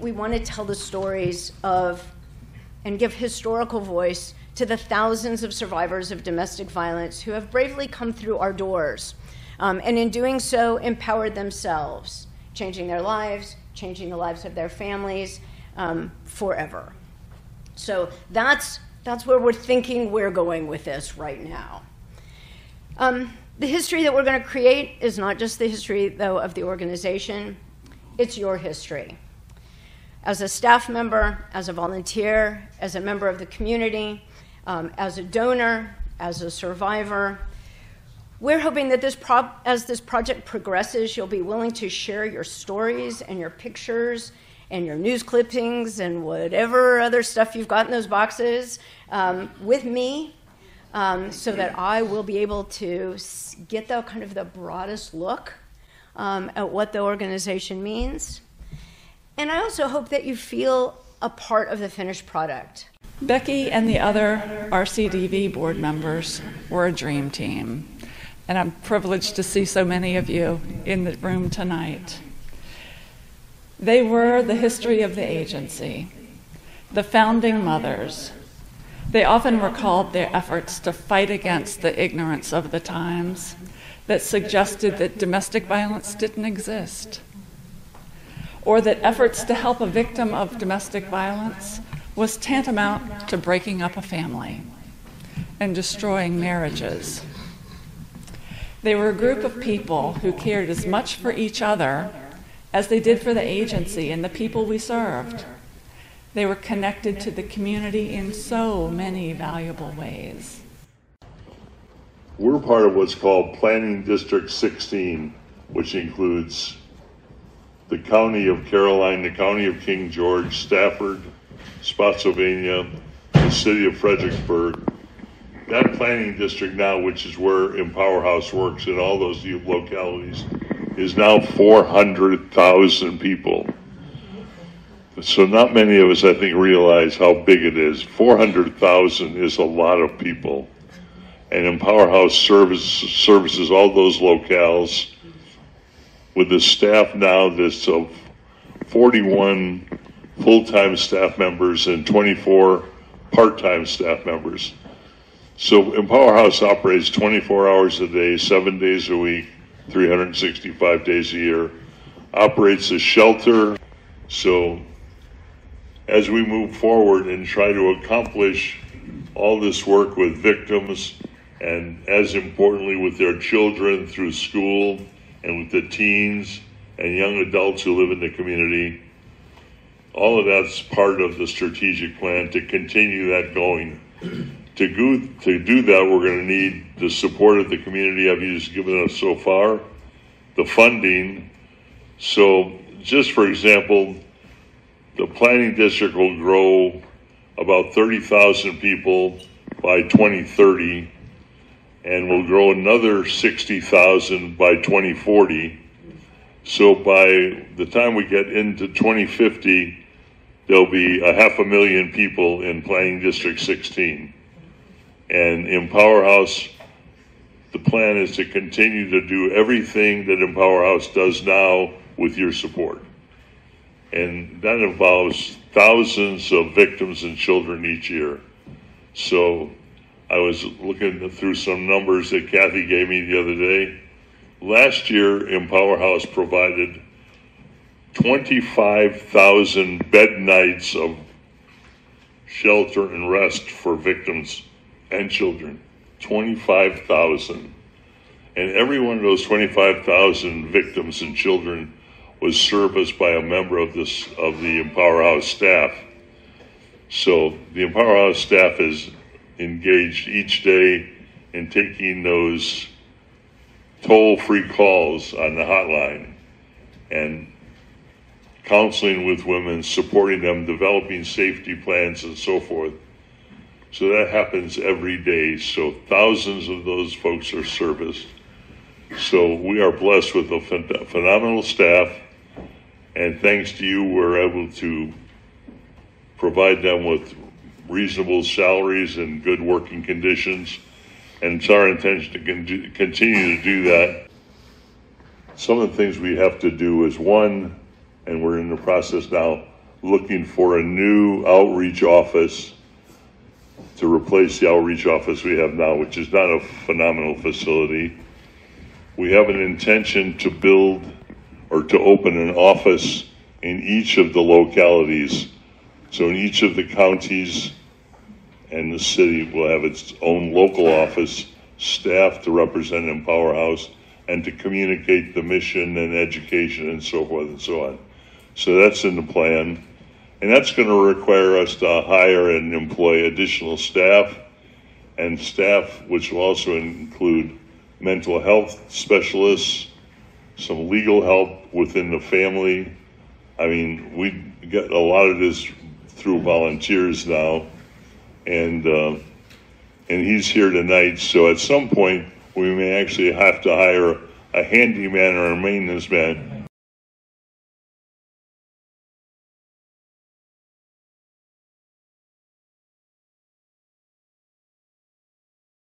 we want to tell the stories of and give historical voice to the thousands of survivors of domestic violence who have bravely come through our doors, and in doing so, empowered themselves, changing their lives, changing the lives of their families forever. So that's where we're thinking we're going with this right now. The history that we're going to create is not just the history, though, of the organization. It's your history. As a staff member, as a volunteer, as a member of the community, as a donor, as a survivor, we're hoping that as this project progresses, you'll be willing to share your stories and your pictures and your news clippings and whatever other stuff you've got in those boxes with me, so that I will be able to get the broadest look at what the organization means. And I also hope that you feel a part of the finished product. Becky and the other RCDV board members were a dream team, and I'm privileged to see so many of you in the room tonight. They were the history of the agency, the founding mothers. They often recalled their efforts to fight against the ignorance of the times that suggested that domestic violence didn't exist, or that efforts to help a victim of domestic violence was tantamount to breaking up a family and destroying marriages. They were a group of people who cared as much for each other as they did for the agency and the people we served. They were connected to the community in so many valuable ways. We're part of what's called Planning District 16, which includes the County of Caroline, the County of King George, Stafford, Spotsylvania, the City of Fredericksburg. That planning district now, which is where Empowerhouse works in all those localities, is now 400,000 people. So not many of us, I think, realize how big it is. 400,000 is a lot of people. And Empowerhouse services all those locales with a staff now that's of 41 full-time staff members and 24 part-time staff members. So Empowerhouse operates 24 hours a day, 7 days a week, 365 days a year, operates a shelter. So as we move forward and try to accomplish all this work with victims, and as importantly with their children through school, and with the teens and young adults who live in the community, all of that's part of the strategic plan to continue that going. To do that, we're going to need the support of the community I've given us so far, the funding. So just for example, the planning district will grow about 30,000 people by 2030, and will grow another 60,000 by 2040. So by the time we get into 2050, there'll be 500,000 people in Planning District 16. And Empowerhouse, the plan is to continue to do everything that Empowerhouse does now with your support. And that involves thousands of victims and children each year. So I was looking through some numbers that Kathy gave me the other day. Last year, Empowerhouse provided 25,000 bed nights of shelter and rest for victims and children. 25,000. And every one of those 25,000 victims and children was serviced by a member of the Empowerhouse staff. So the Empowerhouse staff is engaged each day in taking those toll-free calls on the hotline and counseling with women, supporting them, developing safety plans and so forth. So that happens every day. So thousands of those folks are serviced. So we are blessed with a phenomenal staff, and thanks to you, we're able to provide them with reasonable salaries and good working conditions, and it's our intention to continue to do that. Some of the things we have to do is, one, and we're in the process now, looking for a new outreach office to replace the outreach office we have now, which is not a phenomenal facility. We have an intention to build or to open an office in each of the localities. So in each of the counties and the city will have its own local office, staff to represent Empowerhouse, and to communicate the mission and education and so forth and so on. So that's in the plan. And that's going to require us to hire and employ additional staff, and staff which will also include mental health specialists, some legal help within the family. I mean, we get a lot of this through volunteers now, and he's here tonight. So at some point, we may actually have to hire a handyman or a maintenance man